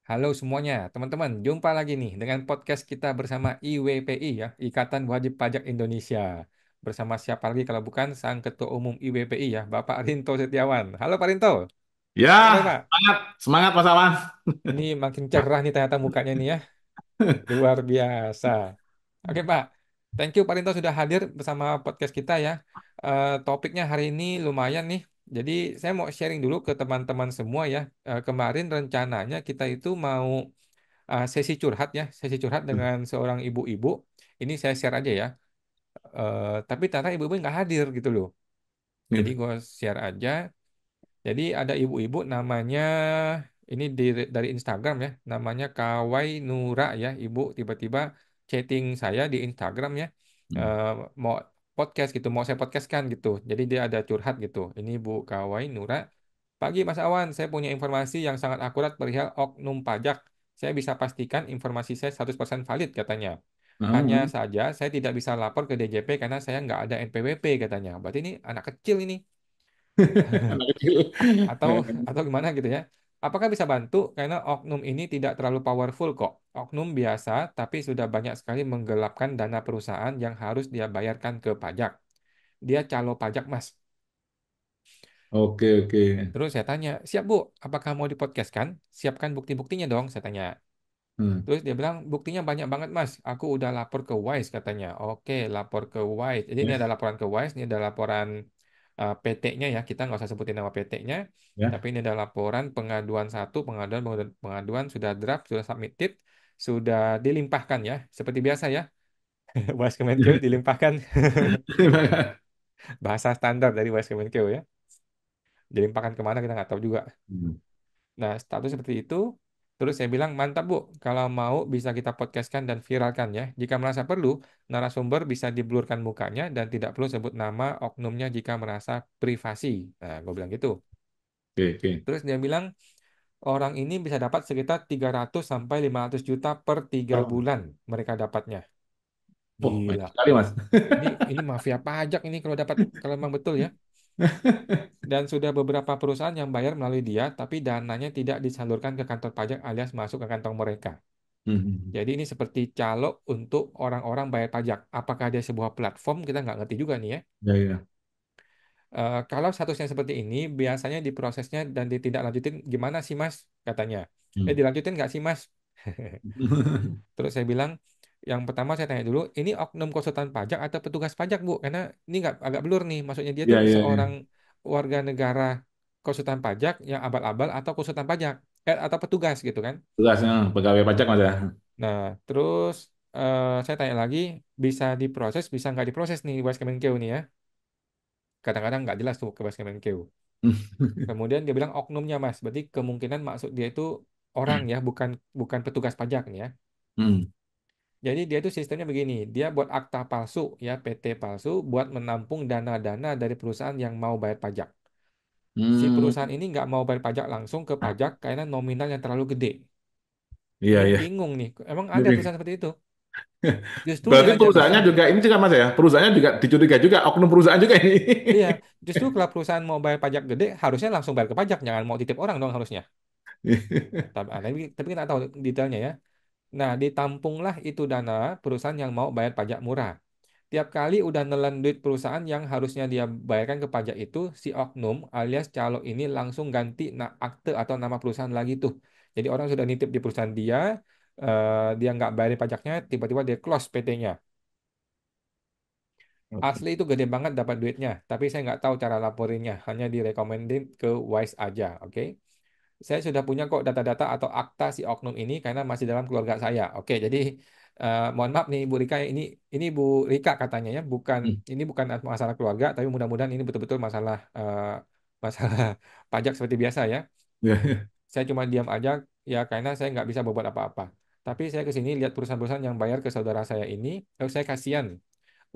Halo semuanya, teman-teman. Jumpa lagi nih dengan podcast kita bersama IWPI ya, Ikatan Wajib Pajak Indonesia. Bersama siapa lagi kalau bukan Sang Ketua Umum IWPI ya, Bapak Rinto Setiawan. Halo Pak Rinto, Ya, apa kabar Pak? semangat, semangat Mas Aman. Ini makin cerah nih ternyata mukanya nih ya, luar biasa. Oke Pak, thank you Pak Rinto sudah hadir bersama podcast kita ya. Topiknya hari ini lumayan nih. Jadi saya mau sharing dulu ke teman-teman semua ya. Kemarin rencananya kita itu mau sesi curhat ya, sesi curhat dengan seorang ibu-ibu. Ini saya share aja ya. Tapi ternyata ibu-ibu nggak hadir gitu loh. Jadi Gitu. gue share aja. Jadi ada ibu-ibu namanya ini dari Instagram ya, namanya Kawai Nura ya, ibu tiba-tiba chatting saya di Instagram ya, Hmm. Eh, mau podcast gitu, mau saya podcastkan gitu. Jadi dia ada curhat gitu. Ini Bu Kawai Nura. Pagi Mas Awan, saya punya informasi yang sangat akurat perihal oknum pajak. Saya bisa pastikan informasi saya 100% valid katanya. Hanya Hmm. saja saya tidak bisa lapor ke DJP karena saya nggak ada NPWP katanya. Berarti ini anak kecil ini. Anak kecil. atau atau gimana gitu ya. Apakah bisa bantu? Karena oknum ini tidak terlalu powerful kok. Oknum biasa, tapi sudah banyak sekali menggelapkan dana perusahaan yang harus dia bayarkan ke pajak. Dia calo pajak, Mas. Oke, oke. Terus saya tanya, siap Bu, apakah mau dipodcastkan? Siapkan bukti-buktinya dong, saya tanya. Hmm. Terus dia bilang, buktinya banyak banget Mas. Aku udah lapor ke Wise katanya. Oke, lapor ke Wise. Jadi ini ada Ya, laporan ke Wise, ini ada laporan PT-nya ya. Kita nggak usah sebutin nama PT-nya. Tapi ya. ini ada laporan pengaduan satu, pengaduan sudah draft, sudah submitted, sudah dilimpahkan ya. Seperti biasa ya. Wise Kemenkeu dilimpahkan bahasa standar dari Wise Kemenkeu ya. Dilimpahkan kemana kita nggak tahu juga. Hmm. Nah, status seperti itu. Terus saya bilang, mantap Bu, kalau mau bisa kita podcastkan dan viralkan ya. Jika merasa perlu, narasumber bisa diblurkan mukanya dan tidak perlu sebut nama oknumnya jika merasa privasi. Nah, gue bilang gitu. Oke, oke. Terus dia bilang, orang ini bisa dapat sekitar 300 sampai 500 juta per 3 bulan mereka dapatnya. Oh, banyak Gila. sekali, Mas. Ini mafia pajak ini kalau dapat, kalau memang betul ya. Dan sudah beberapa perusahaan yang bayar melalui dia, tapi dananya tidak disalurkan ke kantor pajak alias masuk ke kantong mereka. Hmm. Jadi ini seperti calo untuk orang-orang bayar pajak. Apakah dia sebuah platform? Kita nggak ngerti juga nih ya. Ya, ya. Kalau statusnya seperti ini, biasanya diprosesnya dan ditindaklanjutin gimana sih Mas? Katanya. Hmm. Dilanjutin nggak sih Mas? Terus saya bilang, yang pertama saya tanya dulu, ini oknum konsultan pajak atau petugas pajak Bu? Karena ini nggak agak blur nih. Maksudnya dia tuh Ya, ya, seorang ya. warga negara konsultan pajak yang abal-abal atau konsultan pajak atau petugas gitu kan? Tugasnya pegawai pajak, Mas ya. Nah, terus saya tanya lagi, bisa diproses, bisa nggak diproses nih Wise Kemenkeu nih ya. Kadang-kadang nggak jelas tuh ke Wise Kemenkeu. Kemudian dia bilang oknumnya Mas, berarti kemungkinan maksud dia itu orang ya, bukan bukan petugas pajak nih ya. Hmm. Jadi dia itu sistemnya begini, dia buat akta palsu ya, PT palsu buat menampung dana-dana dari perusahaan yang mau bayar pajak. Si Hmm. perusahaan ini nggak mau bayar pajak langsung ke pajak karena nominal yang terlalu gede. Iya, Ini iya. bingung nih, emang ada Jadi, perusahaan seperti itu? Justru berarti yang aja bisa. perusahaannya juga ini juga, Mas ya. Perusahaannya juga dicurigai juga, oknum perusahaan juga ini. Iya, justru kalau perusahaan mau bayar pajak gede, harusnya langsung bayar ke pajak, jangan mau titip orang dong harusnya. Tapi kita nggak tahu detailnya ya. Nah, ditampunglah itu dana perusahaan yang mau bayar pajak murah. Tiap kali udah nelen duit perusahaan yang harusnya dia bayarkan ke pajak itu, si oknum alias calo ini langsung ganti akte atau nama perusahaan lagi tuh. Jadi orang sudah nitip di perusahaan dia, dia nggak bayarin pajaknya, tiba-tiba dia close PT-nya. Oke. Asli itu gede banget dapat duitnya, tapi saya nggak tahu cara laporinnya, hanya direkomendin ke Wise aja, oke? Saya sudah punya kok data-data atau akta si oknum ini karena masih dalam keluarga saya. Oke, jadi mohon maaf nih Bu Rika, ini Bu Rika katanya ya, bukan Hmm. ini bukan masalah keluarga, tapi mudah-mudahan ini betul-betul masalah masalah pajak seperti biasa ya. Ya. Saya cuma diam aja ya karena saya nggak bisa berbuat apa-apa. Tapi saya ke sini lihat perusahaan-perusahaan yang bayar ke saudara saya ini, saya kasihan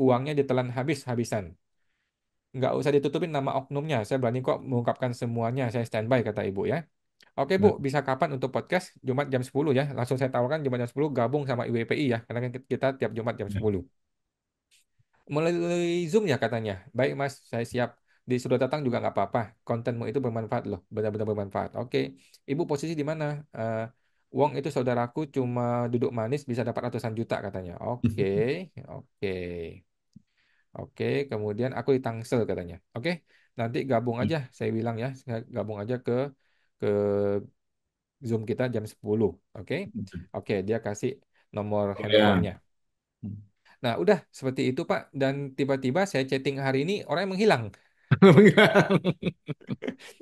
uangnya ditelan habis-habisan. Nggak usah ditutupin nama oknumnya. Saya berani kok mengungkapkan semuanya. Saya standby, kata Ibu ya. Oke Bu, bisa kapan untuk podcast? Jumat jam 10 ya. Langsung saya tawarkan Jumat jam 10 gabung sama IWPI ya. Karena kan kita tiap Jumat jam 10. Melalui Zoom ya katanya. Baik Mas, saya siap. Disuruh datang juga nggak apa-apa. Kontenmu itu bermanfaat loh. Benar-benar bermanfaat. Oke. Ibu posisi di mana? Wong itu saudaraku cuma duduk manis bisa dapat ratusan juta katanya. Oke, oke, oke. Kemudian aku di Tangsel katanya. Oke, nanti gabung aja. Saya bilang ya, saya gabung aja ke Zoom kita jam 10. Oke, oke. Dia kasih nomor Oh ya. handphonenya. Nah, udah seperti itu Pak. Dan tiba-tiba saya chatting hari ini orang yang menghilang.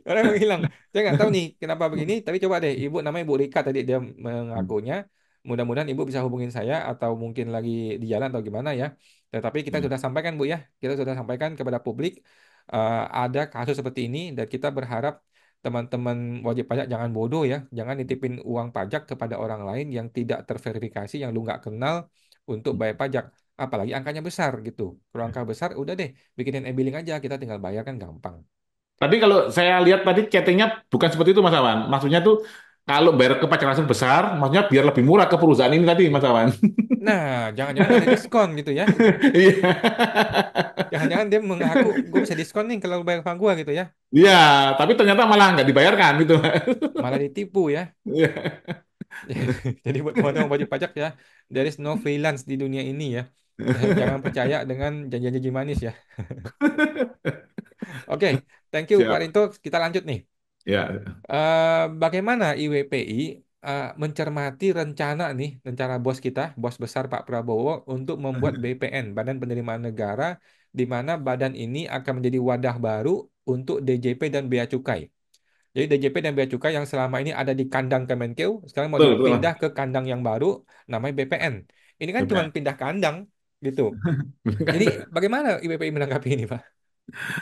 Orang menghilang. Saya nggak tahu nih kenapa begini, tapi coba deh, Ibu namanya Ibu Rika tadi dia mengakunya. Mudah-mudahan Ibu bisa hubungin saya atau mungkin lagi di jalan atau gimana ya. Tetapi kita sudah sampaikan Bu ya, kita sudah sampaikan kepada publik ada kasus seperti ini dan kita berharap teman-teman wajib pajak jangan bodoh ya, jangan nitipin uang pajak kepada orang lain yang tidak terverifikasi, yang lu nggak kenal untuk bayar pajak. Apalagi angkanya besar gitu. Kalau angka besar, udah deh, bikinin e-billing aja, kita tinggal bayar kan gampang. Tapi kalau saya lihat tadi chattingnya bukan seperti itu Mas Awan. Maksudnya tuh kalau bayar ke pajak langsung besar, maksudnya biar lebih murah ke perusahaan ini tadi Mas Awan. Nah, jangan-jangan ada diskon gitu ya. Iya. Jangan-jangan dia mengaku gue bisa diskon nih kalau bayar sama gue gitu ya. Iya, tapi ternyata malah nggak dibayarkan gitu. Malah ditipu ya. Iya. Jadi buat teman-teman wajib pajak ya, there is no freelance di dunia ini ya. Jangan percaya dengan janji-janji manis ya. Oke, thank you Pak Siap. Rinto. Kita lanjut nih. Ya. Bagaimana IWPI mencermati rencana nih, rencana bos kita, bos besar Pak Prabowo untuk membuat BPN, Badan Penerimaan Negara, di mana badan ini akan menjadi wadah baru untuk DJP dan Bea Cukai. Jadi DJP dan Bea Cukai yang selama ini ada di kandang Kemenkeu, sekarang mau Betul, betul dipindah Mas. ke kandang yang baru, namanya BPN. Ini kan cuma BPN. pindah kandang, gitu. Jadi bagaimana IWPI menanggapi ini, Pak?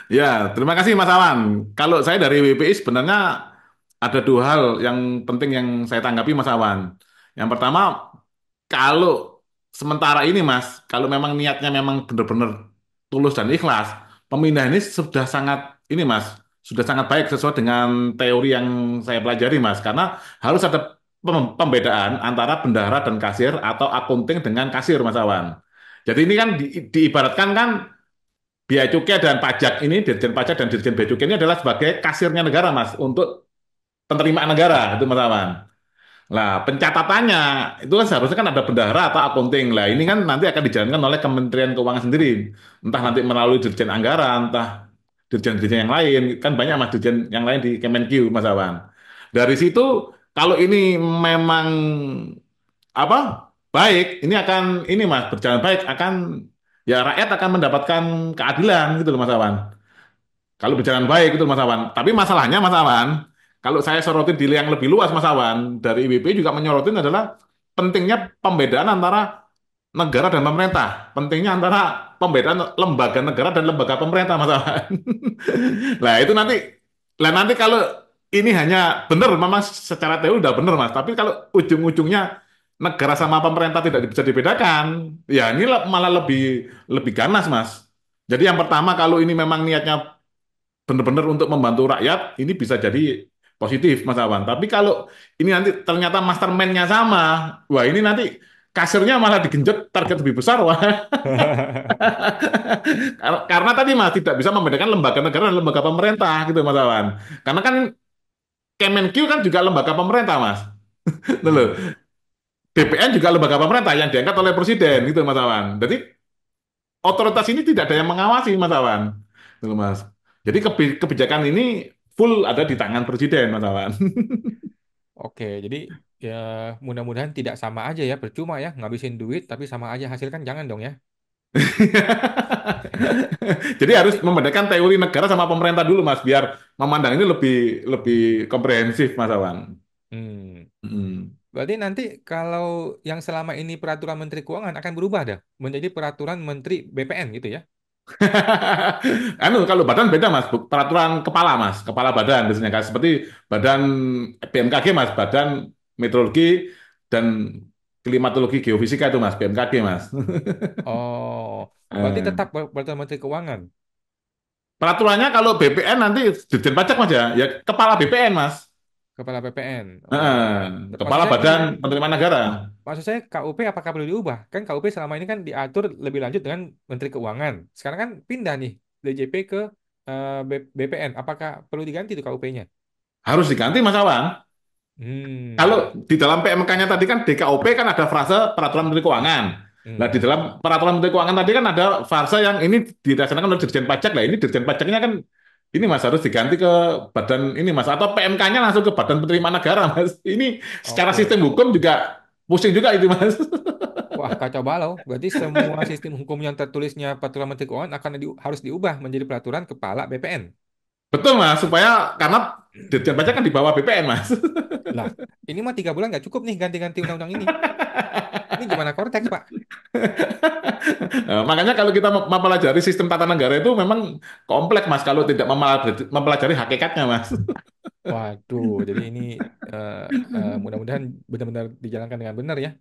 Ya, terima kasih Mas Awan. Kalau saya dari WPI sebenarnya ada dua hal yang penting yang saya tanggapi Mas Awan. Yang pertama, kalau sementara ini Mas, kalau memang niatnya memang benar-benar tulus dan ikhlas, pemindahan ini sudah sangat ini Mas, sudah sangat baik sesuai dengan teori yang saya pelajari Mas. Karena harus ada pembedaan antara bendahara dan kasir atau akunting dengan kasir Mas Awan. Jadi ini kan diibaratkan kan Bea Cukai dan pajak ini, Dirjen Pajak dan Dirjen Bea Cukai ini adalah sebagai kasirnya negara, Mas, untuk penerimaan negara, itu Mas Awan. Lah, pencatatannya itu kan seharusnya kan ada bendahara atau akunting. Lah, ini kan nanti akan dijalankan oleh Kementerian Keuangan sendiri. Entah nanti melalui Dirjen Anggaran, entah dirjen-dirjen yang lain. Kan banyak Mas dirjen yang lain di Kemenkeu, Mas Awan. Dari situ, kalau ini memang apa baik, ini akan ini Mas berjalan baik, akan ya rakyat akan mendapatkan keadilan gitu loh Mas Awan. Kalau berjalan baik itu Mas Awan. Tapi masalahnya Mas Awan, kalau saya sorotin di yang lebih luas Mas Awan, dari IWP juga menyorotin adalah pentingnya pembedaan antara negara dan pemerintah. Pentingnya antara pembedaan lembaga negara dan lembaga pemerintah Mas Awan. Nah, itu nanti nanti kalau ini hanya benar memang secara teori udah benar Mas, tapi kalau ujung-ujungnya negara sama pemerintah tidak bisa dibedakan, ya ini malah lebih lebih ganas Mas. Jadi yang pertama kalau ini memang niatnya benar-benar untuk membantu rakyat, ini bisa jadi positif, Mas Awan. Tapi kalau ini nanti ternyata mastermind-nya sama, wah ini nanti kasirnya malah digenjot target lebih besar, wah. Karena tadi Mas tidak bisa membedakan lembaga negara dan lembaga pemerintah gitu, Mas Awan. Karena kan Kemenkeu kan juga lembaga pemerintah, Mas. Itu loh. Hmm, BPN juga lembaga pemerintah yang diangkat oleh presiden gitu, Mas Awan. Jadi otoritas ini tidak ada yang mengawasi, Mas Awan. Gitu, Mas. Jadi kebijakan ini full ada di tangan presiden, Mas Awan. oke, jadi ya mudah-mudahan tidak sama aja ya, percuma ya ngabisin duit tapi sama aja hasil kan jangan dong ya. Jadi harus Berarti, membedakan teori negara sama pemerintah dulu, Mas, biar memandang ini lebih lebih komprehensif, Mas Awan. hmm, Hmm. berarti nanti kalau yang selama ini peraturan Menteri Keuangan akan berubah dah menjadi peraturan Menteri BPN gitu ya. Anu kalau badan beda Mas, peraturan kepala Mas, kepala badan biasanya kan seperti badan BMKG Mas, Badan Meteorologi dan Klimatologi Geofisika itu Mas, BMKG Mas. Oh, berarti Eh, tetap peraturan Menteri Keuangan, Peraturannya kalau BPN nanti Dirjen Pajak Mas ya, ya kepala BPN Mas. Kepala BPN. Oh, Eh, maksud Kepala saya ini Badan Penerimaan Negara. maksud saya KUP apakah perlu diubah? Kan KUP selama ini kan diatur lebih lanjut dengan Menteri Keuangan. Sekarang kan pindah nih DJP ke BPN. Apakah perlu diganti tuh KUP-nya? Harus diganti Mas Awan. Kalau Hmm, di dalam PMK-nya tadi kan DKOP kan ada frase peraturan Menteri Keuangan. Nah, di hmm. dalam peraturan Menteri Keuangan tadi kan ada frase yang ini dilaksanakan oleh Dirjen Pajak. Lah, ini Dirjen Pajaknya kan ini Mas harus diganti ke badan ini Mas atau PMK-nya langsung ke Badan Penerimaan Negara Mas. Ini secara sistem Oke. hukum juga pusing juga itu Mas. Wah, kacau balau. Berarti semua sistem hukum yang tertulisnya peraturan Menteri Keuangan akan harus diubah menjadi peraturan Kepala BPN. Betul Mas, supaya karena Dirjen Pajak kan di bawah BPN Mas. Lah, ini mah 3 bulan nggak cukup nih ganti-ganti undang-undang ini. Ini gimana konteks, Pak? Nah, makanya kalau kita mempelajari sistem tata negara itu memang kompleks Mas kalau tidak mempelajari hakikatnya Mas. Waduh, jadi ini eh, mudah-mudahan benar-benar dijalankan dengan benar ya.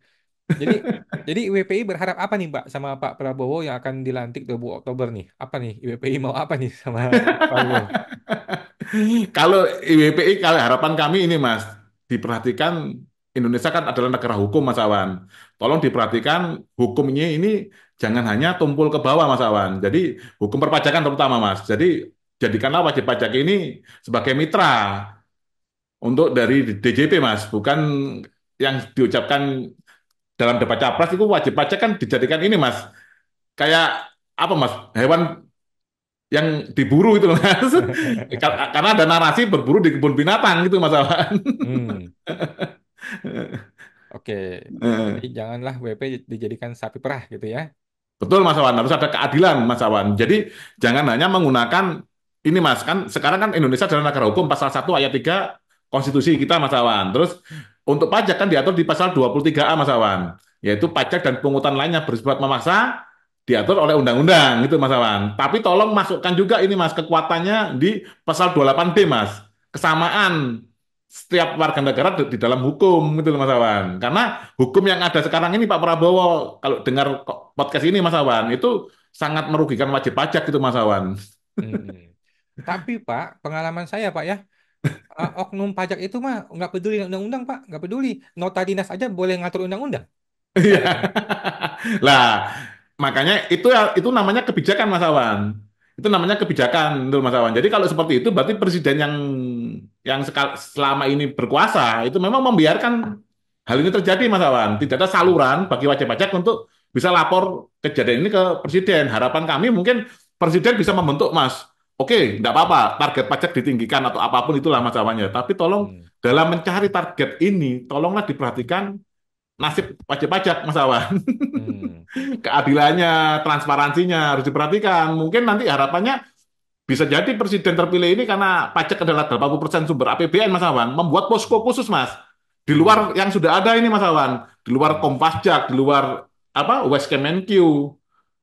Jadi jadi IWPI berharap apa nih, Pak, sama Pak Prabowo yang akan dilantik 20 Oktober nih? Apa nih IWPI mau apa nih sama Pak Prabowo? Kalau IWPI, kalau harapan kami ini Mas, diperhatikan Indonesia kan adalah negara hukum Mas Awan. Tolong diperhatikan hukumnya ini jangan hanya tumpul ke bawah Mas Awan. Jadi hukum perpajakan terutama Mas. Jadi jadikanlah wajib pajak ini sebagai mitra untuk dari DJP Mas, bukan yang diucapkan dalam debat capres itu wajib pajak kan dijadikan ini Mas. Kayak apa Mas? Hewan yang diburu itu loh Mas. Karena ada narasi berburu di kebun binatang gitu Mas Awan. Hmm, oke. Jadi janganlah WP dijadikan sapi perah gitu ya. Betul Mas Awan, harus ada keadilan Mas Awan. Jadi jangan hanya menggunakan ini Mas, kan sekarang kan Indonesia adalah negara hukum pasal 1 ayat 3 konstitusi kita Mas Awan. Terus untuk pajak kan diatur di pasal 23A Mas Awan, yaitu pajak dan pungutan lainnya bersifat memaksa diatur oleh undang-undang gitu Mas Awan. Tapi tolong masukkan juga ini Mas kekuatannya di pasal 28B Mas. Kesamaan setiap warga negara di dalam hukum gitu loh Mas Awan. Karena hukum yang ada sekarang ini Pak Prabowo kalau dengar podcast ini Mas Awan itu sangat merugikan wajib pajak gitu Mas Awan. Hmm. Tapi Pak, pengalaman saya Pak ya, oknum pajak itu mah nggak peduli dengan undang-undang Pak, nggak peduli. Nota dinas aja boleh ngatur undang-undang. Iya. Bayangkan. Lah, makanya itu namanya kebijakan Mas Awan. Itu namanya kebijakan itu Mas Awan. Jadi kalau seperti itu berarti presiden yang selama ini berkuasa itu memang membiarkan hal ini terjadi Mas Awan. Tidak ada Hmm. saluran bagi wajib pajak untuk bisa lapor kejadian ini ke presiden. Harapan kami mungkin presiden bisa membentuk Mas. Oke, tidak apa-apa, target pajak ditinggikan atau apapun itulah Mas Awannya. Tapi tolong Hmm. dalam mencari target ini, tolonglah diperhatikan nasib wajib pajak Mas Awan. Hmm. Keadilannya, transparansinya harus diperhatikan. Mungkin nanti harapannya bisa jadi presiden terpilih ini karena pajak adalah 80% sumber APBN Mas Awan, membuat posko Hmm. khusus Mas. Di luar Hmm. yang sudah ada ini Mas Awan, di luar Hmm. Kompasjak, di luar apa Weskemenq,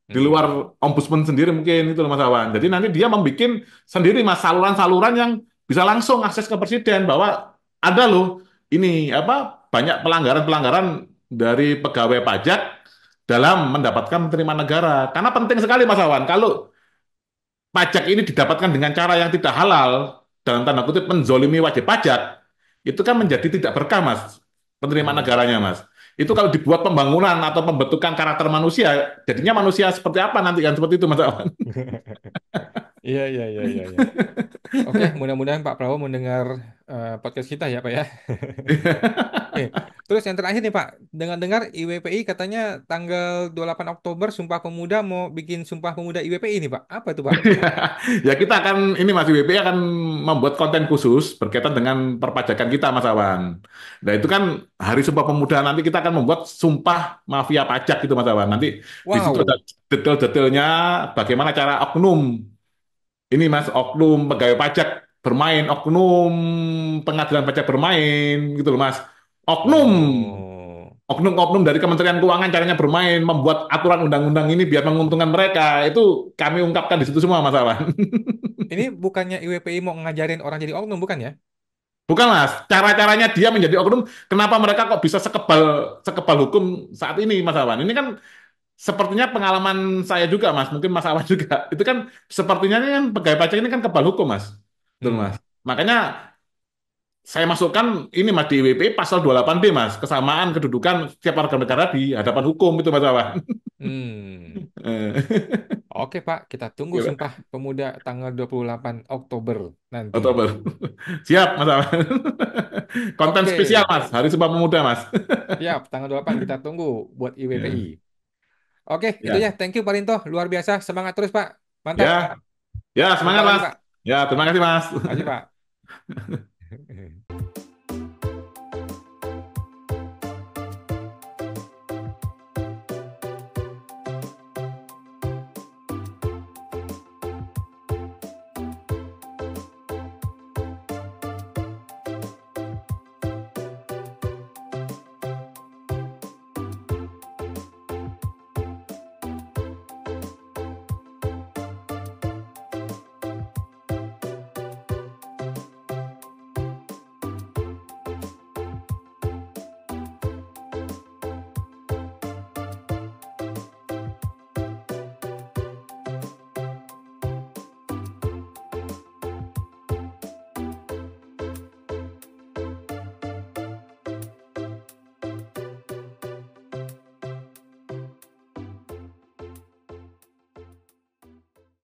di luar Hmm. ombudsman sendiri mungkin itu loh Mas Awan. Jadi nanti dia membuat sendiri Mas saluran-saluran yang bisa langsung akses ke presiden bahwa ada loh ini apa banyak pelanggaran-pelanggaran dari pegawai pajak dalam mendapatkan penerimaan negara. Karena penting sekali Mas Awan, kalau pajak ini didapatkan dengan cara yang tidak halal, dalam tanda kutip menzolimi wajib pajak, itu kan menjadi tidak berkah Mas, penerimaan Hmm. negaranya Mas. Itu kalau dibuat pembangunan atau pembentukan karakter manusia, jadinya manusia seperti apa nanti kan seperti itu Mas Awan. Iya, iya, iya, iya, iya. Oke, mudah-mudahan Pak Prabowo mendengar podcast kita ya, Pak ya. Oke, terus yang terakhir nih Pak, dengar-dengar IWPI katanya tanggal 28 Oktober Sumpah Pemuda mau bikin Sumpah Pemuda IWPI nih Pak. Apa itu Pak? Ya kita akan ini Mas WP akan membuat konten khusus berkaitan dengan perpajakan kita Mas Awan. Nah itu kan Hari Sumpah Pemuda nanti kita akan membuat sumpah mafia pajak gitu Mas Awan. Nanti di situ ada Wow. detail-detailnya bagaimana cara oknum ini Mas oknum pegawai pajak bermain, oknum pengadilan pajak bermain gitu loh Mas. Oknum Oh. oknum-oknum dari Kementerian Keuangan caranya bermain, membuat aturan undang-undang ini biar menguntungkan mereka. Itu kami ungkapkan di situ semua, Mas Awan. Ini bukannya IWPI mau ngajarin orang jadi oknum, bukan ya? Bukan, Mas. Cara-caranya dia menjadi oknum, kenapa mereka kok bisa sekebal sekebal hukum saat ini, Mas Awan? Ini kan sepertinya pengalaman saya juga, Mas. Mungkin Mas Awan juga. Itu kan sepertinya ini kan pegawai pajak ini kan kebal hukum, Mas. Betul, Mas. Hmm. Makanya saya masukkan ini, Mas, di WP pasal 28B, Mas. Kesamaan kedudukan setiap warga negara di hadapan hukum itu, Mas Awan. Hmm. Eh, Oke, Pak. Kita tunggu Oke, Sumpah Pak. Pemuda tanggal 28 Oktober nanti. Oktober. Siap, Mas Awan. Konten Oke. spesial, Mas. Hari Sumpah Pemuda, Mas. Siap. Tanggal 28 kita tunggu buat IWPI. Ya, Oke, itu ya. ya, Thank you, Pak Rinto. Luar biasa. Semangat terus, Pak. Mantap. ya, ya, Jumpa semangat, lagi, Mas. Pak. Ya, terima kasih, Mas. Makasih, Pak.